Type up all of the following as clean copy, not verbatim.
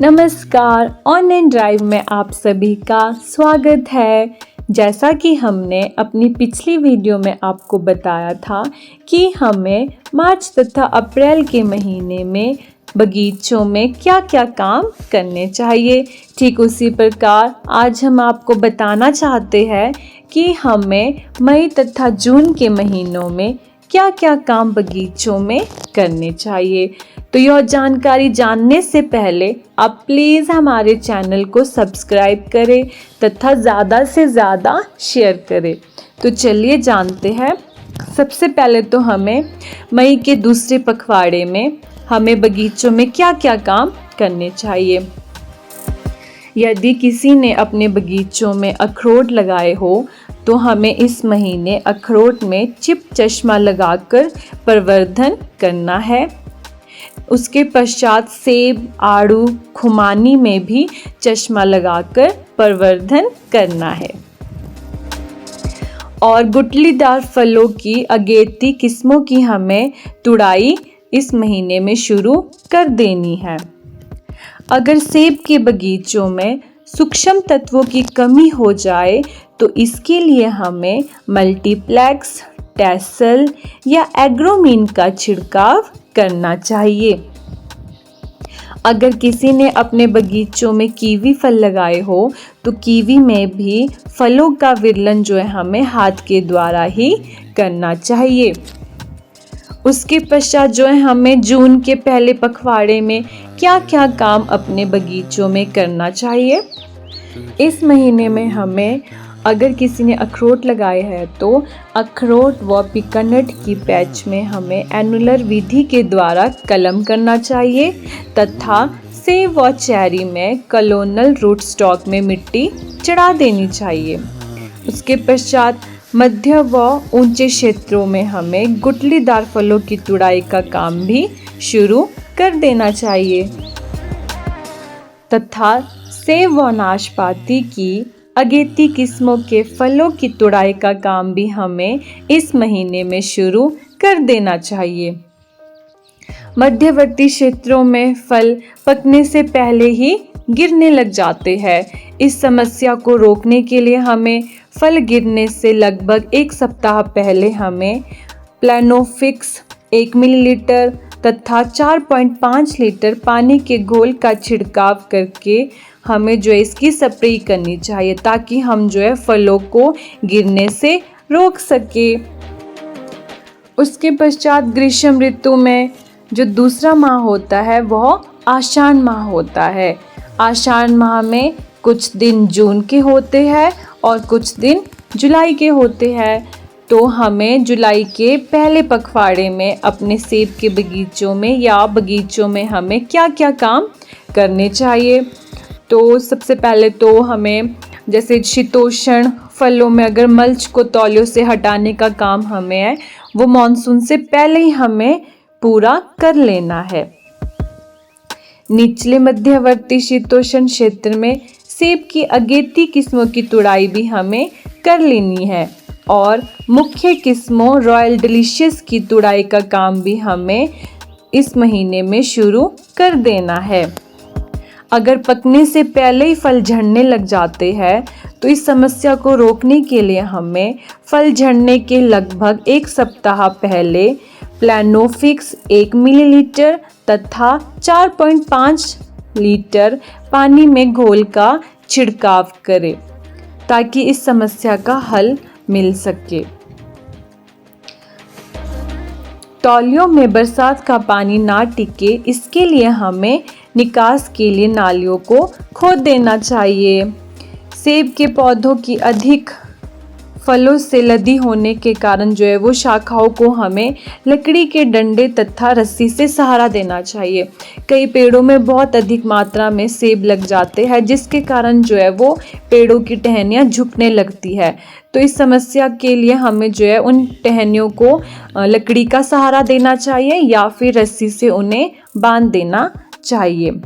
नमस्कार, online drive में आप सभी का स्वागत है। जैसा कि हमने अपनी पिछली वीडियो में आपको बताया था कि हमें मार्च तथा अप्रैल के महीने में बगीचों में क्या-क्या काम करने चाहिए, ठीक उसी प्रकार आज हम आपको बताना चाहते हैं कि हमें मई तथा जून के महीनों में क्या-क्या काम बगीचों में करने चाहिए। तो यह जानकारी जानने से पहले आप प्लीज़ हमारे चैनल को सब्सक्राइब करें तथा ज़्यादा से ज़्यादा शेयर करें। तो चलिए जानते हैं। सबसे पहले तो हमें मई के दूसरे पखवाड़े में हमें बगीचों में क्या-क्या काम करने चाहिए। यदि किसी ने अपने बगीचों में अखरोट लगाए हो तो हमें इस महीने अखरोट में चिप चश्मा लगाकर प्रवर्धन करना है। उसके पश्चात सेब, आड़ू, खुमानी में भी चश्मा लगाकर प्रवर्धन करना है। और गुठलीदार फलों की अगेती किस्मों की हमें तुड़ाई इस महीने में शुरू कर देनी है। अगर सेब के बगीचों में सूक्ष्म तत्वों की कमी हो जाए तो इसके लिए हमें मल्टीप्लेक्स, टेसल या एग्रोमीन का छिड़काव करना चाहिए। अगर किसी ने अपने बगीचों में कीवी फल लगाए हो तो कीवी में भी फलों का विरलन जो है हमें हाथ के द्वारा ही करना चाहिए। उसके पश्चात जो है हमें जून के पहले पखवाड़े में क्या-क्या काम अपने बगीचों में करना चाहिए। इस महीने में हमें अगर किसी ने अखरोट लगाए हैं तो अखरोट व पिकानट की पैच में हमें एनुलर विधि के द्वारा कलम करना चाहिए तथा सेब व चेरी में कलोनल रूट स्टॉक में मिट्टी चढ़ा देनी चाहिए। उसके पश्चात मध्य व ऊंचे क्षेत्रों में हमें गुठलीदार फलों की तुड़ाई का काम भी शुरू कर देना चाहिए तथा सेब व नाशपाती की अगेती किस्मों के फलों की तुड़ाई का काम भी हमें इस महीने में शुरू कर देना चाहिए। मध्यवर्ती क्षेत्रों में फल पकने से पहले ही गिरने लग जाते हैं। इस समस्या को रोकने के लिए हमें फल गिरने से लगभग 1 सप्ताह पहले हमें प्लानोफिक्स 1 मिलीलीटर तथा 4.5 लीटर पानी के घोल का छिड़काव करके हमें जो है इसकी स्प्रे करनी चाहिए ताकि हम जो है फलों को गिरने से रोक सके। उसके पश्चात ग्रीष्म ऋतु में जो दूसरा माह होता है वह आषाढ़ माह होता है। आषाढ़ माह में कुछ दिन जून के होते हैं और कुछ दिन जुलाई के होते हैं। तो हमें जुलाई के पहले पखवाड़े में अपने सेब के बगीचों में या बगीचों में हमें क्या-क्या काम करने चाहिए। तो सबसे पहले तो हमें जैसे शीतोष्ण फलों में अगर मल्च को तौलियों से हटाने का काम हमें है वो मानसून से पहले ही हमें पूरा कर लेना है। निचले मध्यवर्ती शीतोष्ण क्षेत्र में सेब की अगेती किस्मों की तुड़ाई भी हमें कर लेनी है और मुख्य किस्मों रॉयल डिलीशियस की तुड़ाई का काम भी हमें इस महीने में शुरू कर देना है। अगर पकने से पहले ही फल झड़ने लग जाते हैं तो इस समस्या को रोकने के लिए हमें फल झड़ने के लगभग 1 सप्ताह पहले प्लानोफिक्स 1 मिलीलीटर तथा 4.5 लीटर पानी में घोल का छिड़काव करें ताकि इस समस्या का हल मिल सके। तौलियों में बरसात का पानी ना टिके इसके लिए हमें निकास के लिए नालियों को खोद देना चाहिए। सेब के पौधों की अधिक फलों से लदी होने के कारण जो है वो शाखाओं को हमें लकड़ी के डंडे तथा रस्सी से सहारा देना चाहिए। कई पेड़ों में बहुत अधिक मात्रा में सेब लग जाते हैं जिसके कारण जो है वो पेड़ों की टहनियाँ झुकने लगती है। तो इस समस्या के लिए हमें जो है उन टहनियों को लकड़ी का सहारा देना चाहिए या फिर रस्सी से उन्हें बांध देना चाहिए।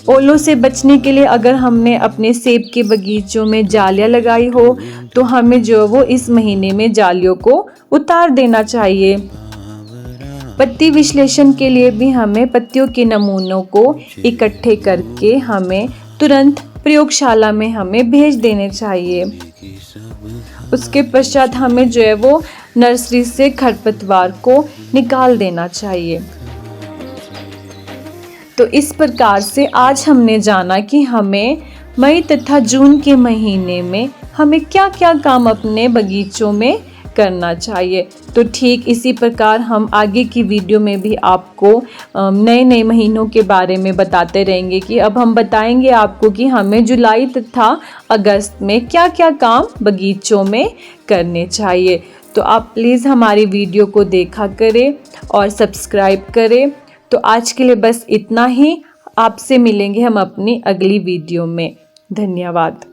ओलों से बचने के लिए अगर हमने अपने सेब के बगीचों में जालियां लगाई हो तो हमें जो वो इस महीने में जालियों को उतार देना चाहिए। पत्ती विश्लेषण के लिए भी हमें पत्तियों के नमूनों को इकट्ठे करके हमें तुरंत प्रयोगशाला में हमें भेज देने चाहिए। उसके पश्चात हमें जो है वो नर्सरी से खरपतवार को निकाल देना चाहिए। तो इस प्रकार से आज हमने जाना कि हमें मई तथा जून के महीने में हमें क्या क्या काम अपने बगीचों में करना चाहिए। तो ठीक इसी प्रकार हम आगे की वीडियो में भी आपको नए नए महीनों के बारे में बताते रहेंगे कि अब हम बताएंगे आपको कि हमें जुलाई तथा अगस्त में क्या क्या काम बगीचों में करने चाहिए। तो आप प्लीज़ हमारी वीडियो को देखा करें और सब्सक्राइब करें। तो आज के लिए बस इतना ही। आपसे मिलेंगे हम अपनी अगली वीडियो में। धन्यवाद।